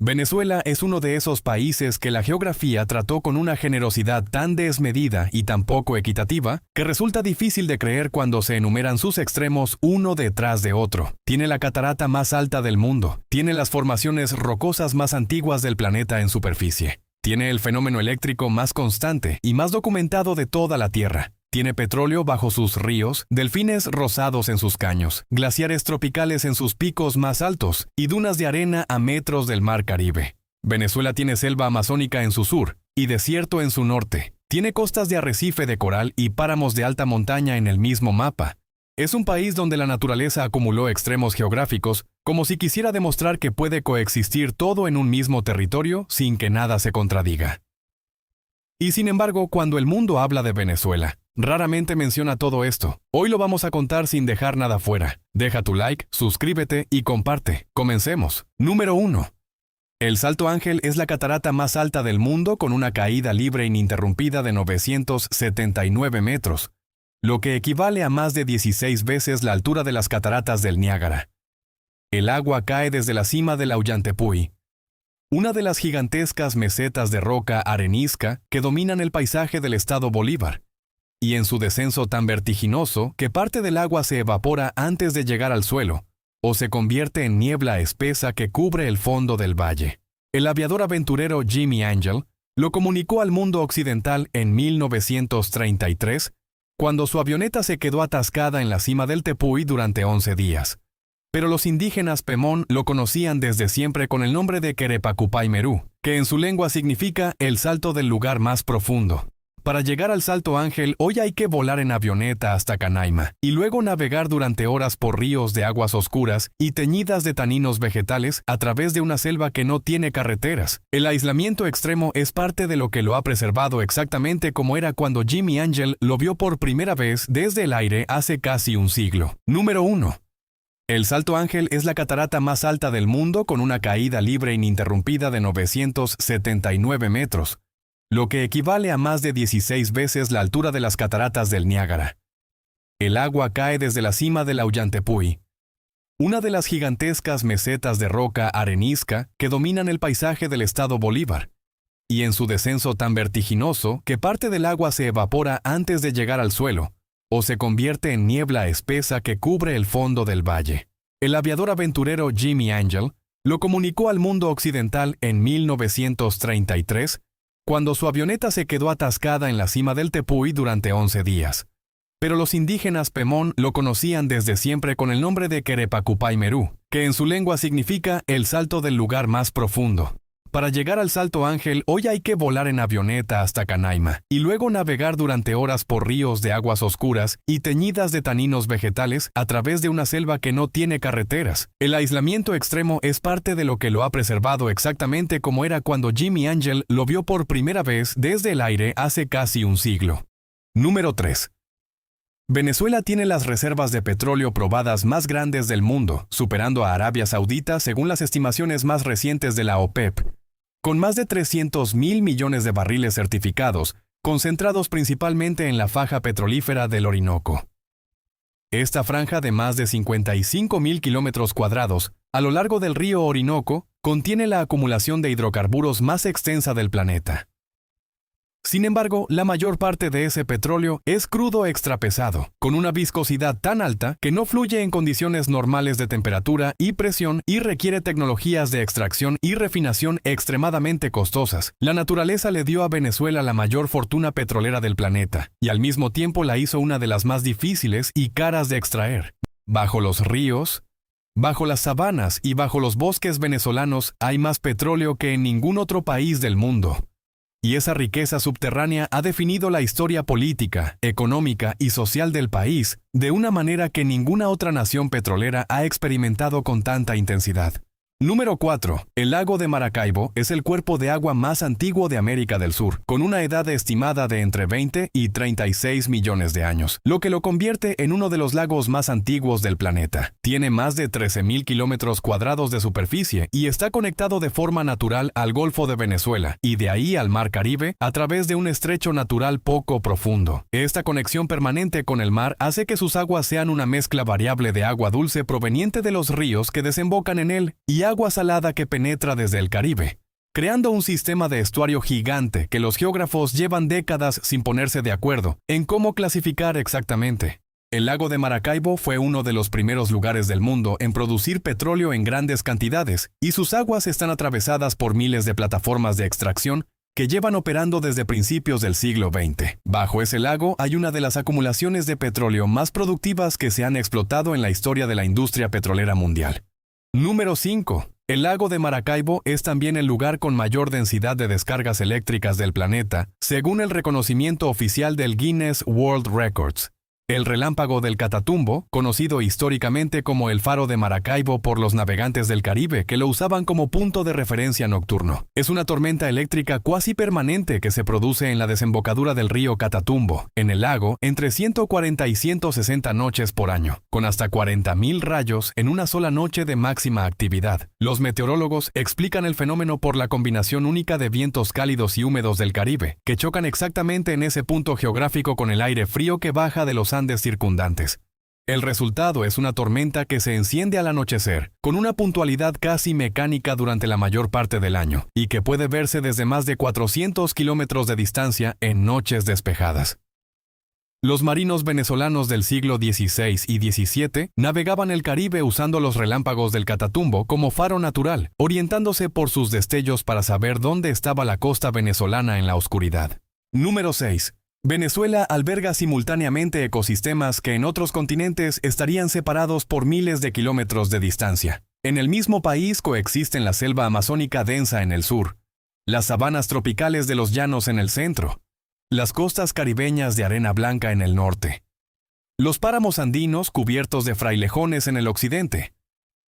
Venezuela es uno de esos países que la geografía trató con una generosidad tan desmedida y tan poco equitativa que resulta difícil de creer cuando se enumeran sus extremos uno detrás de otro. Tiene la catarata más alta del mundo, tiene las formaciones rocosas más antiguas del planeta en superficie, tiene el fenómeno eléctrico más constante y más documentado de toda la Tierra. Tiene petróleo bajo sus ríos, delfines rosados en sus caños, glaciares tropicales en sus picos más altos y dunas de arena a metros del mar Caribe. Venezuela tiene selva amazónica en su sur y desierto en su norte. Tiene costas de arrecife de coral y páramos de alta montaña en el mismo mapa. Es un país donde la naturaleza acumuló extremos geográficos, como si quisiera demostrar que puede coexistir todo en un mismo territorio sin que nada se contradiga. Y sin embargo, cuando el mundo habla de Venezuela, raramente menciona todo esto. Hoy lo vamos a contar sin dejar nada fuera. Deja tu like, suscríbete y comparte. Comencemos. Número 1. El Salto Ángel es la catarata más alta del mundo con una caída libre ininterrumpida de 979 metros, lo que equivale a más de 16 veces la altura de las cataratas del Niágara. El agua cae desde la cima del Ollantaytambo, una de las gigantescas mesetas de roca arenisca que dominan el paisaje del estado Bolívar, y en su descenso tan vertiginoso que parte del agua se evapora antes de llegar al suelo, o se convierte en niebla espesa que cubre el fondo del valle. El aviador aventurero Jimmy Angel lo comunicó al mundo occidental en 1933, cuando su avioneta se quedó atascada en la cima del Tepuy durante 11 días. Pero los indígenas Pemón lo conocían desde siempre con el nombre de Querepacupay Merú, que en su lengua significa el salto del lugar más profundo. Para llegar al Salto Ángel, hoy hay que volar en avioneta hasta Canaima, y luego navegar durante horas por ríos de aguas oscuras y teñidas de taninos vegetales a través de una selva que no tiene carreteras. El aislamiento extremo es parte de lo que lo ha preservado exactamente como era cuando Jimmy Angel lo vio por primera vez desde el aire hace casi un siglo. Número 1. El Salto Ángel es la catarata más alta del mundo con una caída libre ininterrumpida de 979 metros, lo que equivale a más de 16 veces la altura de las cataratas del Niágara. El agua cae desde la cima del Ollantaytambo, una de las gigantescas mesetas de roca arenisca que dominan el paisaje del estado Bolívar, y en su descenso tan vertiginoso que parte del agua se evapora antes de llegar al suelo, o se convierte en niebla espesa que cubre el fondo del valle. El aviador aventurero Jimmy Angel lo comunicó al mundo occidental en 1933, cuando su avioneta se quedó atascada en la cima del Tepuy durante 11 días. Pero los indígenas Pemón lo conocían desde siempre con el nombre de Querepacupay Merú, que en su lengua significa el salto del lugar más profundo. Para llegar al Salto Ángel, hoy hay que volar en avioneta hasta Canaima, y luego navegar durante horas por ríos de aguas oscuras y teñidas de taninos vegetales a través de una selva que no tiene carreteras. El aislamiento extremo es parte de lo que lo ha preservado exactamente como era cuando Jimmy Angel lo vio por primera vez desde el aire hace casi un siglo. Número 3. Venezuela tiene las reservas de petróleo probadas más grandes del mundo, superando a Arabia Saudita según las estimaciones más recientes de la OPEP, con más de 300.000 millones de barriles certificados, concentrados principalmente en la faja petrolífera del Orinoco. Esta franja de más de 55.000 kilómetros cuadrados a lo largo del río Orinoco contiene la acumulación de hidrocarburos más extensa del planeta. Sin embargo, la mayor parte de ese petróleo es crudo extrapesado, con una viscosidad tan alta que no fluye en condiciones normales de temperatura y presión y requiere tecnologías de extracción y refinación extremadamente costosas. La naturaleza le dio a Venezuela la mayor fortuna petrolera del planeta, y al mismo tiempo la hizo una de las más difíciles y caras de extraer. Bajo los ríos, bajo las sabanas y bajo los bosques venezolanos hay más petróleo que en ningún otro país del mundo. Y esa riqueza subterránea ha definido la historia política, económica y social del país de una manera que ninguna otra nación petrolera ha experimentado con tanta intensidad. Número 4. El lago de Maracaibo es el cuerpo de agua más antiguo de América del Sur, con una edad estimada de entre 20 y 36 millones de años, lo que lo convierte en uno de los lagos más antiguos del planeta. Tiene más de 13.000 kilómetros cuadrados de superficie y está conectado de forma natural al Golfo de Venezuela y de ahí al Mar Caribe a través de un estrecho natural poco profundo. Esta conexión permanente con el mar hace que sus aguas sean una mezcla variable de agua dulce proveniente de los ríos que desembocan en él y agua salada que penetra desde el Caribe, creando un sistema de estuario gigante que los geógrafos llevan décadas sin ponerse de acuerdo en cómo clasificar exactamente. El lago de Maracaibo fue uno de los primeros lugares del mundo en producir petróleo en grandes cantidades, y sus aguas están atravesadas por miles de plataformas de extracción que llevan operando desde principios del siglo XX. Bajo ese lago hay una de las acumulaciones de petróleo más productivas que se han explotado en la historia de la industria petrolera mundial. Número 5. El lago de Maracaibo es también el lugar con mayor densidad de descargas eléctricas del planeta, según el reconocimiento oficial del Guinness World Records. El relámpago del Catatumbo, conocido históricamente como el Faro de Maracaibo por los navegantes del Caribe que lo usaban como punto de referencia nocturno, es una tormenta eléctrica cuasi permanente que se produce en la desembocadura del río Catatumbo, en el lago, entre 140 y 160 noches por año, con hasta 40.000 rayos en una sola noche de máxima actividad. Los meteorólogos explican el fenómeno por la combinación única de vientos cálidos y húmedos del Caribe, que chocan exactamente en ese punto geográfico con el aire frío que baja de los Andes circundantes. El resultado es una tormenta que se enciende al anochecer, con una puntualidad casi mecánica durante la mayor parte del año, y que puede verse desde más de 400 kilómetros de distancia en noches despejadas. Los marinos venezolanos del siglo XVI y XVII navegaban el Caribe usando los relámpagos del Catatumbo como faro natural, orientándose por sus destellos para saber dónde estaba la costa venezolana en la oscuridad. Número 6. Venezuela alberga simultáneamente ecosistemas que en otros continentes estarían separados por miles de kilómetros de distancia. En el mismo país coexisten la selva amazónica densa en el sur, las sabanas tropicales de los llanos en el centro, las costas caribeñas de arena blanca en el norte, los páramos andinos cubiertos de frailejones en el occidente,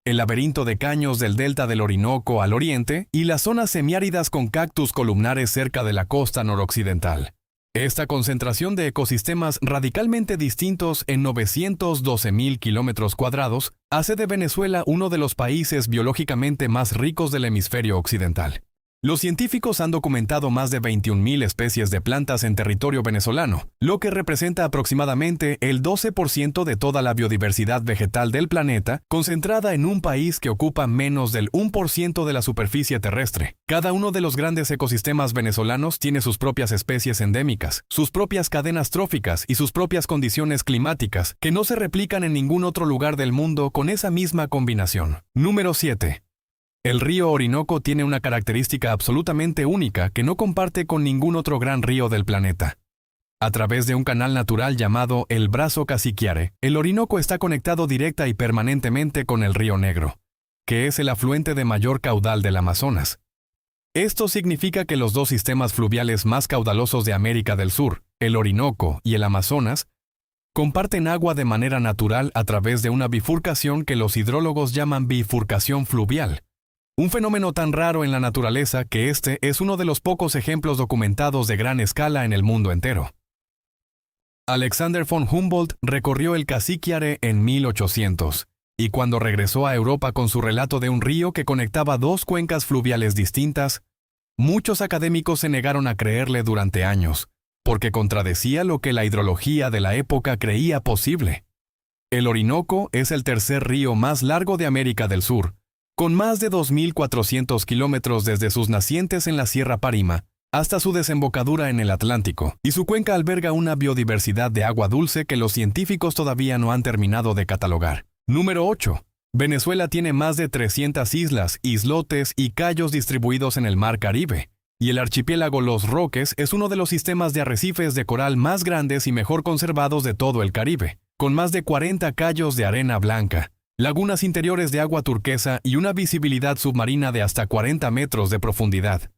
el laberinto de caños del delta del Orinoco al oriente y las zonas semiáridas con cactus columnares cerca de la costa noroccidental. Esta concentración de ecosistemas radicalmente distintos en 912.000 kilómetros cuadrados hace de Venezuela uno de los países biológicamente más ricos del hemisferio occidental. Los científicos han documentado más de 21.000 especies de plantas en territorio venezolano, lo que representa aproximadamente el 12% de toda la biodiversidad vegetal del planeta, concentrada en un país que ocupa menos del 1% de la superficie terrestre. Cada uno de los grandes ecosistemas venezolanos tiene sus propias especies endémicas, sus propias cadenas tróficas y sus propias condiciones climáticas, que no se replican en ningún otro lugar del mundo con esa misma combinación. Número 7. El río Orinoco tiene una característica absolutamente única que no comparte con ningún otro gran río del planeta. A través de un canal natural llamado el Brazo Cassiquiare, el Orinoco está conectado directa y permanentemente con el Río Negro, que es el afluente de mayor caudal del Amazonas. Esto significa que los dos sistemas fluviales más caudalosos de América del Sur, el Orinoco y el Amazonas, comparten agua de manera natural a través de una bifurcación que los hidrólogos llaman bifurcación fluvial. Un fenómeno tan raro en la naturaleza que este es uno de los pocos ejemplos documentados de gran escala en el mundo entero. Alexander von Humboldt recorrió el Cassiquiare en 1800, y cuando regresó a Europa con su relato de un río que conectaba dos cuencas fluviales distintas, muchos académicos se negaron a creerle durante años, porque contradecía lo que la hidrología de la época creía posible. El Orinoco es el tercer río más largo de América del Sur, con más de 2.400 kilómetros desde sus nacientes en la Sierra Parima hasta su desembocadura en el Atlántico, y su cuenca alberga una biodiversidad de agua dulce que los científicos todavía no han terminado de catalogar. Número 8. Venezuela tiene más de 300 islas, islotes y cayos distribuidos en el Mar Caribe, y el archipiélago Los Roques es uno de los sistemas de arrecifes de coral más grandes y mejor conservados de todo el Caribe, con más de 40 cayos de arena blanca, lagunas interiores de agua turquesa y una visibilidad submarina de hasta 40 metros de profundidad.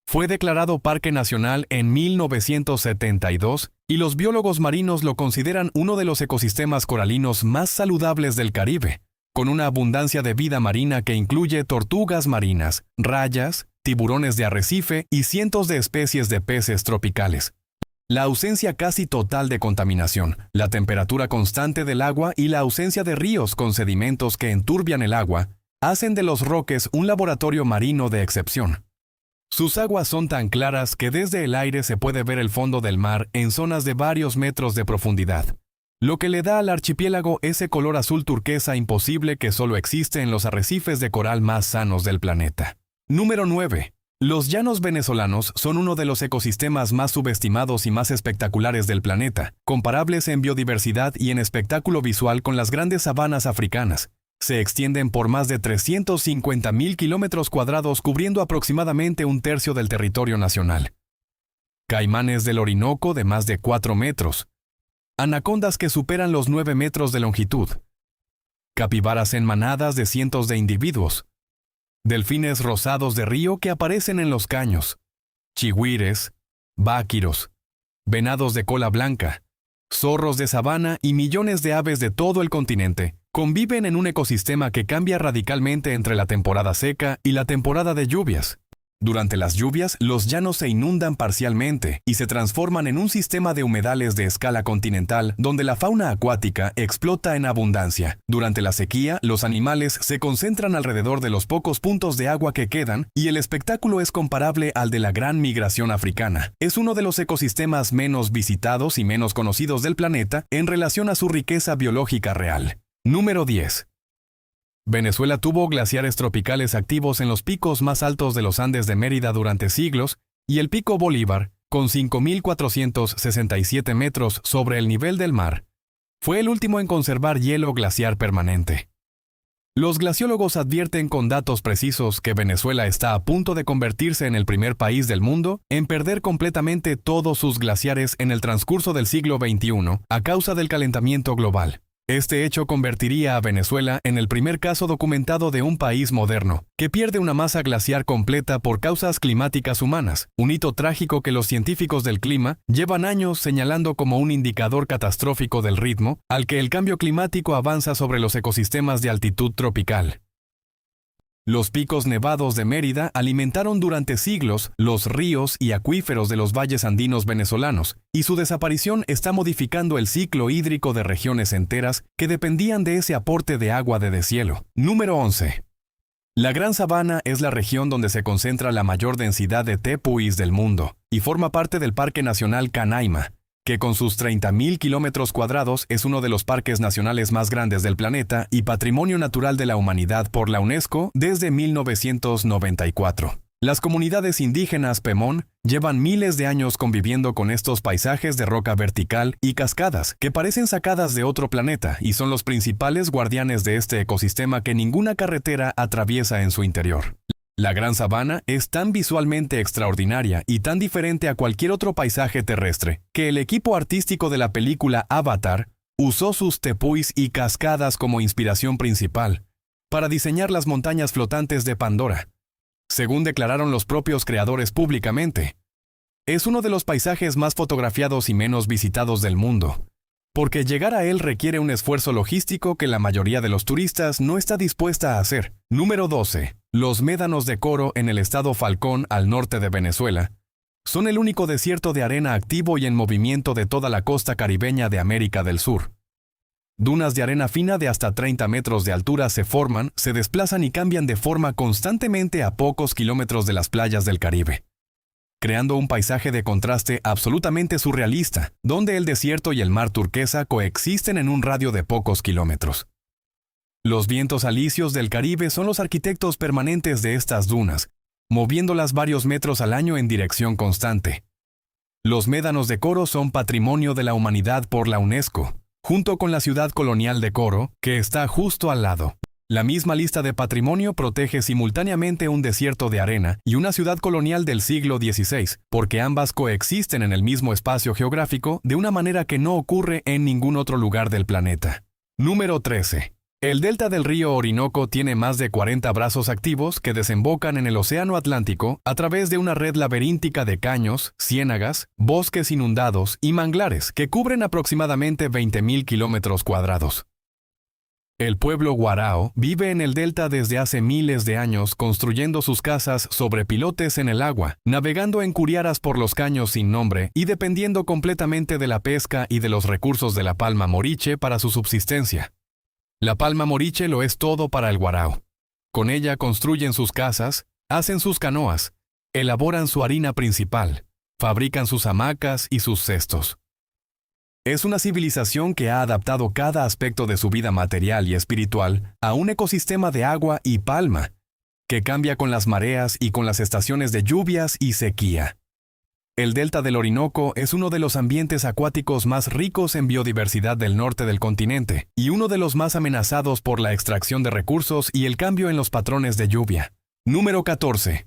Fue declarado Parque Nacional en 1972 y los biólogos marinos lo consideran uno de los ecosistemas coralinos más saludables del Caribe, con una abundancia de vida marina que incluye tortugas marinas, rayas, tiburones de arrecife y cientos de especies de peces tropicales. La ausencia casi total de contaminación, la temperatura constante del agua y la ausencia de ríos con sedimentos que enturbian el agua hacen de Los Roques un laboratorio marino de excepción. Sus aguas son tan claras que desde el aire se puede ver el fondo del mar en zonas de varios metros de profundidad, lo que le da al archipiélago ese color azul turquesa imposible que solo existe en los arrecifes de coral más sanos del planeta. Número 9. Los llanos venezolanos son uno de los ecosistemas más subestimados y más espectaculares del planeta, comparables en biodiversidad y en espectáculo visual con las grandes sabanas africanas. Se extienden por más de 350.000 kilómetros cuadrados, cubriendo aproximadamente un tercio del territorio nacional. Caimanes del Orinoco de más de 4 metros. Anacondas que superan los 9 metros de longitud. Capibaras en manadas de cientos de individuos. Delfines rosados de río que aparecen en los caños. Chigüires, báquiros, venados de cola blanca, zorros de sabana y millones de aves de todo el continente conviven en un ecosistema que cambia radicalmente entre la temporada seca y la temporada de lluvias. Durante las lluvias, los llanos se inundan parcialmente y se transforman en un sistema de humedales de escala continental donde la fauna acuática explota en abundancia. Durante la sequía, los animales se concentran alrededor de los pocos puntos de agua que quedan y el espectáculo es comparable al de la gran migración africana. Es uno de los ecosistemas menos visitados y menos conocidos del planeta en relación a su riqueza biológica real. Número 10. Venezuela tuvo glaciares tropicales activos en los picos más altos de los Andes de Mérida durante siglos, y el Pico Bolívar, con 5.467 metros sobre el nivel del mar, fue el último en conservar hielo glaciar permanente. Los glaciólogos advierten con datos precisos que Venezuela está a punto de convertirse en el primer país del mundo en perder completamente todos sus glaciares en el transcurso del siglo XXI a causa del calentamiento global. Este hecho convertiría a Venezuela en el primer caso documentado de un país moderno que pierde una masa glaciar completa por causas climáticas humanas, un hito trágico que los científicos del clima llevan años señalando como un indicador catastrófico del ritmo al que el cambio climático avanza sobre los ecosistemas de altitud tropical. Los picos nevados de Mérida alimentaron durante siglos los ríos y acuíferos de los valles andinos venezolanos, y su desaparición está modificando el ciclo hídrico de regiones enteras que dependían de ese aporte de agua de deshielo. Número 11. La Gran Sabana es la región donde se concentra la mayor densidad de tepuis del mundo, y forma parte del Parque Nacional Canaima, que con sus 30.000 kilómetros cuadrados es uno de los parques nacionales más grandes del planeta y Patrimonio Natural de la Humanidad por la UNESCO desde 1994. Las comunidades indígenas Pemón llevan miles de años conviviendo con estos paisajes de roca vertical y cascadas que parecen sacadas de otro planeta y son los principales guardianes de este ecosistema que ninguna carretera atraviesa en su interior. La Gran Sabana es tan visualmente extraordinaria y tan diferente a cualquier otro paisaje terrestre que el equipo artístico de la película Avatar usó sus tepuis y cascadas como inspiración principal para diseñar las montañas flotantes de Pandora. Según declararon los propios creadores públicamente, es uno de los paisajes más fotografiados y menos visitados del mundo, porque llegar a él requiere un esfuerzo logístico que la mayoría de los turistas no está dispuesta a hacer. Número 12. Los médanos de Coro en el estado Falcón, al norte de Venezuela, son el único desierto de arena activo y en movimiento de toda la costa caribeña de América del Sur. Dunas de arena fina de hasta 30 metros de altura se forman, se desplazan y cambian de forma constantemente a pocos kilómetros de las playas del Caribe, creando un paisaje de contraste absolutamente surrealista, donde el desierto y el mar turquesa coexisten en un radio de pocos kilómetros. Los vientos alisios del Caribe son los arquitectos permanentes de estas dunas, moviéndolas varios metros al año en dirección constante. Los médanos de Coro son Patrimonio de la Humanidad por la UNESCO, junto con la ciudad colonial de Coro, que está justo al lado. La misma lista de patrimonio protege simultáneamente un desierto de arena y una ciudad colonial del siglo XVI, porque ambas coexisten en el mismo espacio geográfico de una manera que no ocurre en ningún otro lugar del planeta. Número 13. El delta del río Orinoco tiene más de 40 brazos activos que desembocan en el Océano Atlántico a través de una red laberíntica de caños, ciénagas, bosques inundados y manglares que cubren aproximadamente 20.000 kilómetros cuadrados. El pueblo guarao vive en el delta desde hace miles de años construyendo sus casas sobre pilotes en el agua, navegando en curiaras por los caños sin nombre y dependiendo completamente de la pesca y de los recursos de la palma moriche para su subsistencia. La palma moriche lo es todo para el guarao. Con ella construyen sus casas, hacen sus canoas, elaboran su harina principal, fabrican sus hamacas y sus cestos. Es una civilización que ha adaptado cada aspecto de su vida material y espiritual a un ecosistema de agua y palma, que cambia con las mareas y con las estaciones de lluvias y sequía. El delta del Orinoco es uno de los ambientes acuáticos más ricos en biodiversidad del norte del continente y uno de los más amenazados por la extracción de recursos y el cambio en los patrones de lluvia. Número 14.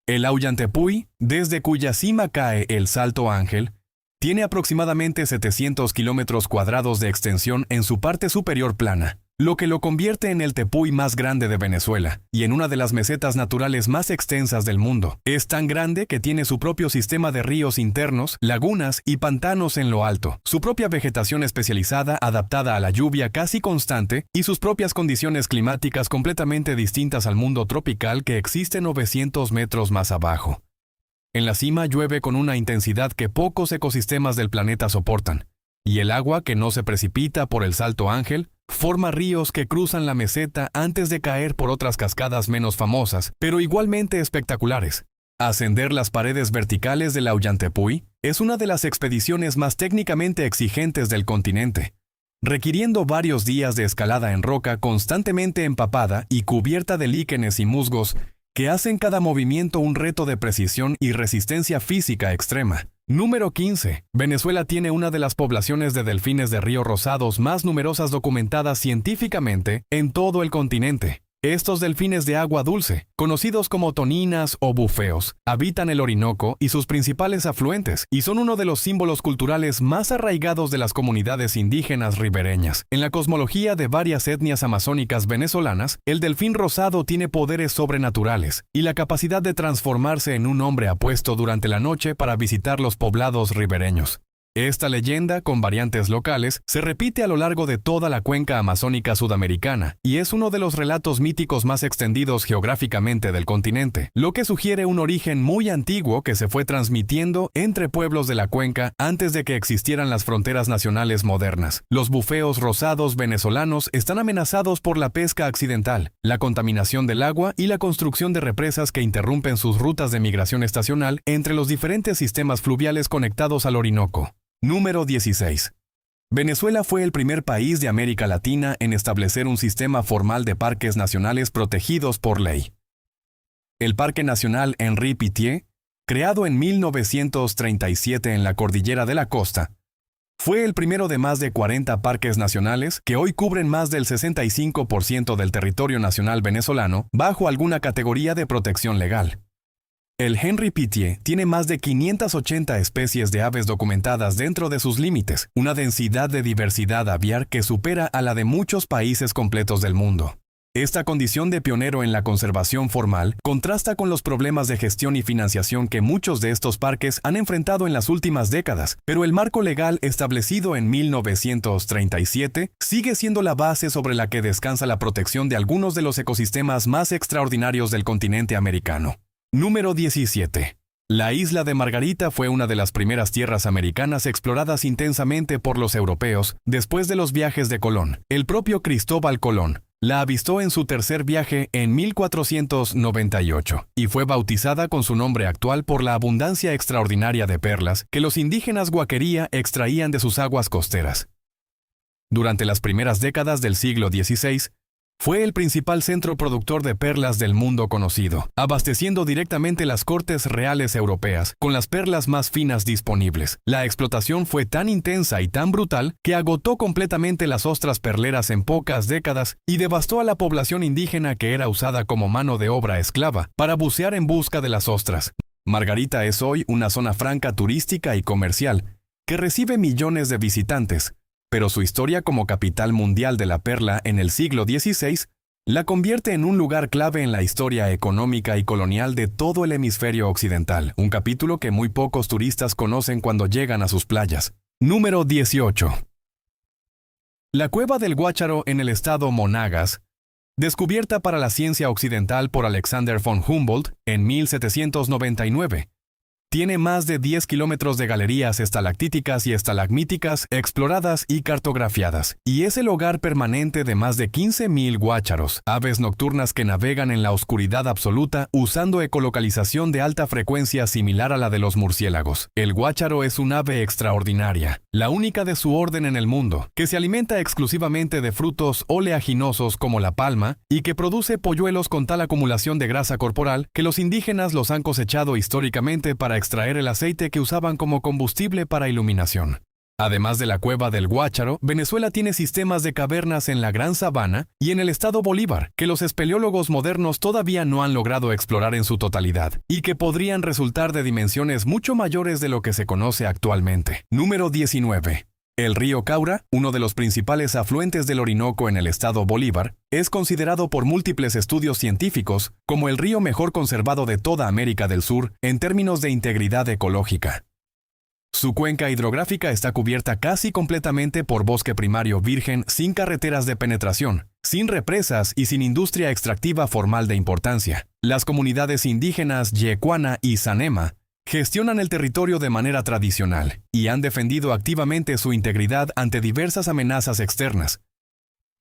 El Ollantaytambo, desde cuya cima cae el Salto Ángel, tiene aproximadamente 700 kilómetros cuadrados de extensión en su parte superior plana, lo que lo convierte en el tepuy más grande de Venezuela y en una de las mesetas naturales más extensas del mundo. Es tan grande que tiene su propio sistema de ríos internos, lagunas y pantanos en lo alto, su propia vegetación especializada adaptada a la lluvia casi constante y sus propias condiciones climáticas completamente distintas al mundo tropical que existe 900 metros más abajo. En la cima llueve con una intensidad que pocos ecosistemas del planeta soportan, y el agua que no se precipita por el Salto Ángel forma ríos que cruzan la meseta antes de caer por otras cascadas menos famosas, pero igualmente espectaculares. Ascender las paredes verticales del Ollantaytambo es una de las expediciones más técnicamente exigentes del continente, requiriendo varios días de escalada en roca constantemente empapada y cubierta de líquenes y musgos que hacen cada movimiento un reto de precisión y resistencia física extrema. Número 15. Venezuela tiene una de las poblaciones de delfines de río rosados más numerosas documentadas científicamente en todo el continente. Estos delfines de agua dulce, conocidos como toninas o bufeos, habitan el Orinoco y sus principales afluentes, y son uno de los símbolos culturales más arraigados de las comunidades indígenas ribereñas. En la cosmología de varias etnias amazónicas venezolanas, el delfín rosado tiene poderes sobrenaturales y la capacidad de transformarse en un hombre apuesto durante la noche para visitar los poblados ribereños. Esta leyenda, con variantes locales, se repite a lo largo de toda la cuenca amazónica sudamericana y es uno de los relatos míticos más extendidos geográficamente del continente, lo que sugiere un origen muy antiguo que se fue transmitiendo entre pueblos de la cuenca antes de que existieran las fronteras nacionales modernas. Los bufeos rosados venezolanos están amenazados por la pesca accidental, la contaminación del agua y la construcción de represas que interrumpen sus rutas de migración estacional entre los diferentes sistemas fluviales conectados al Orinoco. Número 16. Venezuela fue el primer país de América Latina en establecer un sistema formal de parques nacionales protegidos por ley. El Parque Nacional Henri Pittier, creado en 1937 en la Cordillera de la Costa, fue el primero de más de 40 parques nacionales que hoy cubren más del 65% del territorio nacional venezolano bajo alguna categoría de protección legal. El Henri Pittier tiene más de 580 especies de aves documentadas dentro de sus límites, una densidad de diversidad aviar que supera a la de muchos países completos del mundo. Esta condición de pionero en la conservación formal contrasta con los problemas de gestión y financiación que muchos de estos parques han enfrentado en las últimas décadas, pero el marco legal establecido en 1937 sigue siendo la base sobre la que descansa la protección de algunos de los ecosistemas más extraordinarios del continente americano. Número 17. La isla de Margarita fue una de las primeras tierras americanas exploradas intensamente por los europeos después de los viajes de Colón. El propio Cristóbal Colón la avistó en su tercer viaje en 1498 y fue bautizada con su nombre actual por la abundancia extraordinaria de perlas que los indígenas Guaquería extraían de sus aguas costeras. Durante las primeras décadas del siglo XVI, fue el principal centro productor de perlas del mundo conocido, abasteciendo directamente las cortes reales europeas con las perlas más finas disponibles. La explotación fue tan intensa y tan brutal que agotó completamente las ostras perleras en pocas décadas y devastó a la población indígena que era usada como mano de obra esclava para bucear en busca de las ostras. Margarita es hoy una zona franca turística y comercial que recibe millones de visitantes, pero su historia como capital mundial de la perla en el siglo XVI la convierte en un lugar clave en la historia económica y colonial de todo el hemisferio occidental, un capítulo que muy pocos turistas conocen cuando llegan a sus playas. Número 18. La cueva del Guácharo en el estado Monagas, descubierta para la ciencia occidental por Alexander von Humboldt en 1799, Tiene más de 10 kilómetros de galerías estalactíticas y estalagmíticas exploradas y cartografiadas, y es el hogar permanente de más de 15.000 guácharos, aves nocturnas que navegan en la oscuridad absoluta usando ecolocalización de alta frecuencia similar a la de los murciélagos. El guácharo es un ave extraordinaria, la única de su orden en el mundo, que se alimenta exclusivamente de frutos oleaginosos como la palma y que produce polluelos con tal acumulación de grasa corporal que los indígenas los han cosechado históricamente para extraer el aceite que usaban como combustible para iluminación. Además de la cueva del Guácharo, Venezuela tiene sistemas de cavernas en la Gran Sabana y en el estado Bolívar, que los espeleólogos modernos todavía no han logrado explorar en su totalidad, y que podrían resultar de dimensiones mucho mayores de lo que se conoce actualmente. Número 19. El río Caura, uno de los principales afluentes del Orinoco en el estado Bolívar, es considerado por múltiples estudios científicos como el río mejor conservado de toda América del Sur en términos de integridad ecológica. Su cuenca hidrográfica está cubierta casi completamente por bosque primario virgen sin carreteras de penetración, sin represas y sin industria extractiva formal de importancia. Las comunidades indígenas Yecuana y Sanema gestionan el territorio de manera tradicional y han defendido activamente su integridad ante diversas amenazas externas.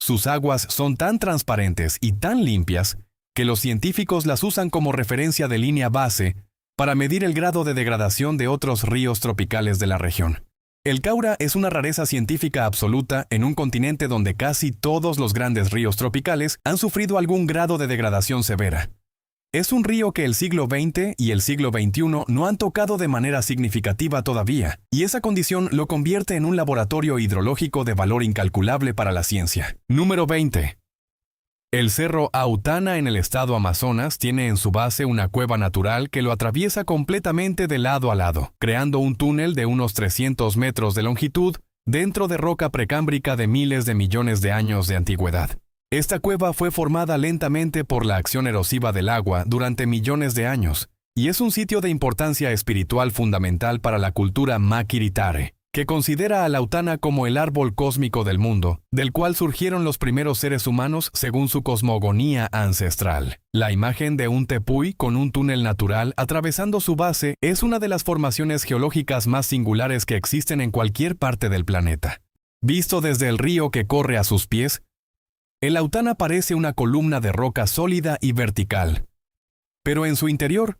Sus aguas son tan transparentes y tan limpias que los científicos las usan como referencia de línea base para medir el grado de degradación de otros ríos tropicales de la región. El Caura es una rareza científica absoluta en un continente donde casi todos los grandes ríos tropicales han sufrido algún grado de degradación severa. Es un río que el siglo XX y el siglo XXI no han tocado de manera significativa todavía, y esa condición lo convierte en un laboratorio hidrológico de valor incalculable para la ciencia. Número 20. El cerro Autana en el estado Amazonas tiene en su base una cueva natural que lo atraviesa completamente de lado a lado, creando un túnel de unos 300 metros de longitud dentro de roca precámbrica de miles de millones de años de antigüedad. Esta cueva fue formada lentamente por la acción erosiva del agua durante millones de años, y es un sitio de importancia espiritual fundamental para la cultura Maquiritare, que considera a la Autana como el árbol cósmico del mundo, del cual surgieron los primeros seres humanos según su cosmogonía ancestral. La imagen de un tepuy con un túnel natural atravesando su base es una de las formaciones geológicas más singulares que existen en cualquier parte del planeta. Visto desde el río que corre a sus pies, el Autana parece una columna de roca sólida y vertical, pero en su interior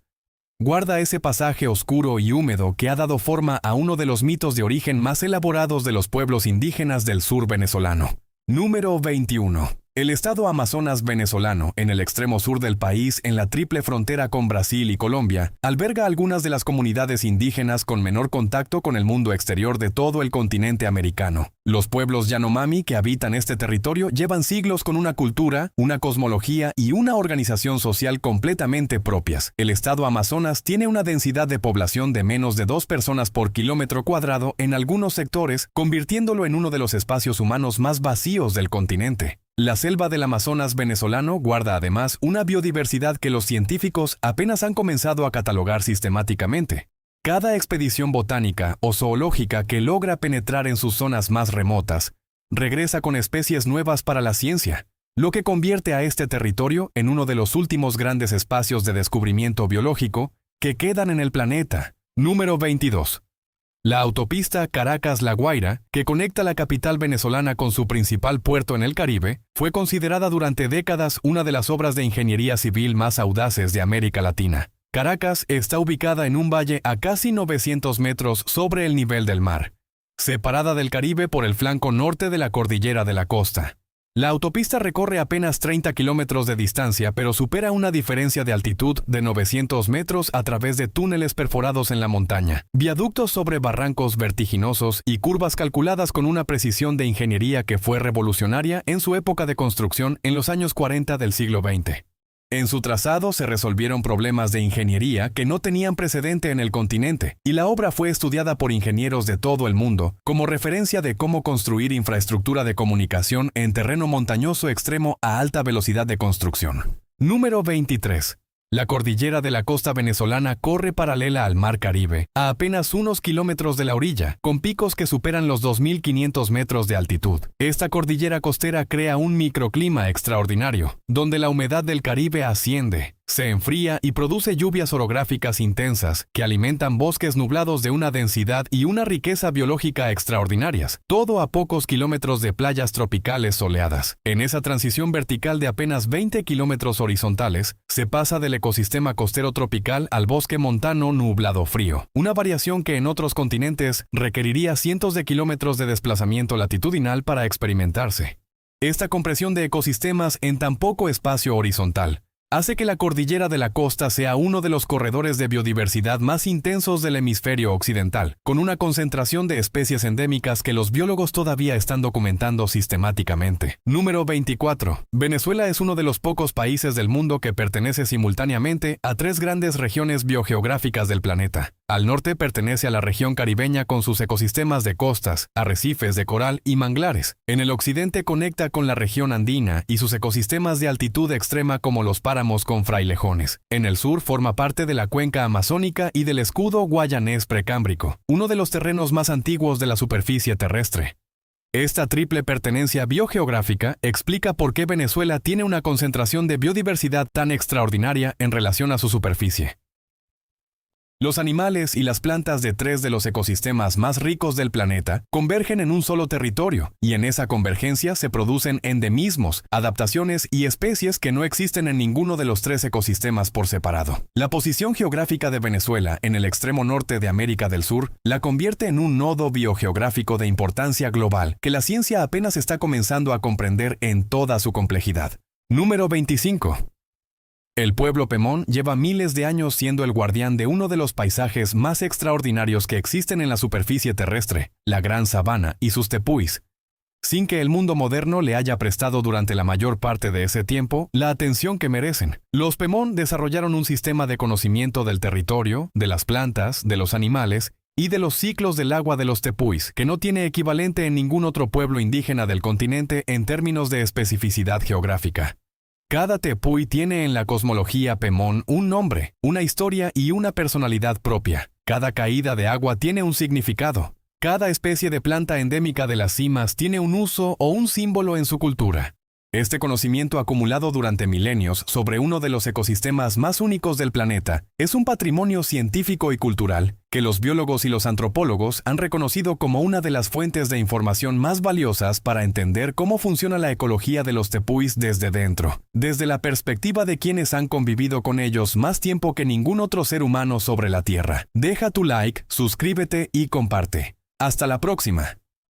guarda ese pasaje oscuro y húmedo que ha dado forma a uno de los mitos de origen más elaborados de los pueblos indígenas del sur venezolano. Número 21. El estado Amazonas venezolano, en el extremo sur del país, en la triple frontera con Brasil y Colombia, alberga algunas de las comunidades indígenas con menor contacto con el mundo exterior de todo el continente americano. Los pueblos Yanomami que habitan este territorio llevan siglos con una cultura, una cosmología y una organización social completamente propias. El estado Amazonas tiene una densidad de población de menos de 2 personas por kilómetro cuadrado en algunos sectores, convirtiéndolo en uno de los espacios humanos más vacíos del continente. La selva del Amazonas venezolano guarda además una biodiversidad que los científicos apenas han comenzado a catalogar sistemáticamente. Cada expedición botánica o zoológica que logra penetrar en sus zonas más remotas regresa con especies nuevas para la ciencia, lo que convierte a este territorio en uno de los últimos grandes espacios de descubrimiento biológico que quedan en el planeta. Número 22. La autopista Caracas-La Guaira, que conecta la capital venezolana con su principal puerto en el Caribe, fue considerada durante décadas una de las obras de ingeniería civil más audaces de América Latina. Caracas está ubicada en un valle a casi 900 metros sobre el nivel del mar, separada del Caribe por el flanco norte de la cordillera de la costa. La autopista recorre apenas 30 kilómetros de distancia, pero supera una diferencia de altitud de 900 metros a través de túneles perforados en la montaña, viaductos sobre barrancos vertiginosos y curvas calculadas con una precisión de ingeniería que fue revolucionaria en su época de construcción en los años 40 del siglo XX. En su trazado se resolvieron problemas de ingeniería que no tenían precedente en el continente, y la obra fue estudiada por ingenieros de todo el mundo como referencia de cómo construir infraestructura de comunicación en terreno montañoso extremo a alta velocidad de construcción. Número 23. La cordillera de la costa venezolana corre paralela al mar Caribe, a apenas unos kilómetros de la orilla, con picos que superan los 2.500 metros de altitud. Esta cordillera costera crea un microclima extraordinario, donde la humedad del Caribe asciende, se enfría y produce lluvias orográficas intensas que alimentan bosques nublados de una densidad y una riqueza biológica extraordinarias, todo a pocos kilómetros de playas tropicales soleadas. En esa transición vertical de apenas 20 kilómetros horizontales, se pasa del ecosistema costero tropical al bosque montano nublado frío, una variación que en otros continentes requeriría cientos de kilómetros de desplazamiento latitudinal para experimentarse. Esta compresión de ecosistemas en tan poco espacio horizontal hace que la cordillera de la costa sea uno de los corredores de biodiversidad más intensos del hemisferio occidental, con una concentración de especies endémicas que los biólogos todavía están documentando sistemáticamente. Número 24. Venezuela es uno de los pocos países del mundo que pertenece simultáneamente a tres grandes regiones biogeográficas del planeta. Al norte pertenece a la región caribeña con sus ecosistemas de costas, arrecifes de coral y manglares. En el occidente conecta con la región andina y sus ecosistemas de altitud extrema como los páramos con frailejones. En el sur forma parte de la cuenca amazónica y del escudo guayanés precámbrico, uno de los terrenos más antiguos de la superficie terrestre. Esta triple pertenencia biogeográfica explica por qué Venezuela tiene una concentración de biodiversidad tan extraordinaria en relación a su superficie. Los animales y las plantas de tres de los ecosistemas más ricos del planeta convergen en un solo territorio, y en esa convergencia se producen endemismos, adaptaciones y especies que no existen en ninguno de los tres ecosistemas por separado. La posición geográfica de Venezuela en el extremo norte de América del Sur la convierte en un nodo biogeográfico de importancia global que la ciencia apenas está comenzando a comprender en toda su complejidad. Número 25. El pueblo Pemón lleva miles de años siendo el guardián de uno de los paisajes más extraordinarios que existen en la superficie terrestre, la Gran Sabana y sus tepuis, sin que el mundo moderno le haya prestado durante la mayor parte de ese tiempo la atención que merecen. Los Pemón desarrollaron un sistema de conocimiento del territorio, de las plantas, de los animales y de los ciclos del agua de los tepuis, que no tiene equivalente en ningún otro pueblo indígena del continente en términos de especificidad geográfica. Cada tepuy tiene en la cosmología Pemón un nombre, una historia y una personalidad propia. Cada caída de agua tiene un significado. Cada especie de planta endémica de las cimas tiene un uso o un símbolo en su cultura. Este conocimiento acumulado durante milenios sobre uno de los ecosistemas más únicos del planeta es un patrimonio científico y cultural que los biólogos y los antropólogos han reconocido como una de las fuentes de información más valiosas para entender cómo funciona la ecología de los tepuis desde dentro, desde la perspectiva de quienes han convivido con ellos más tiempo que ningún otro ser humano sobre la Tierra. Deja tu like, suscríbete y comparte. Hasta la próxima.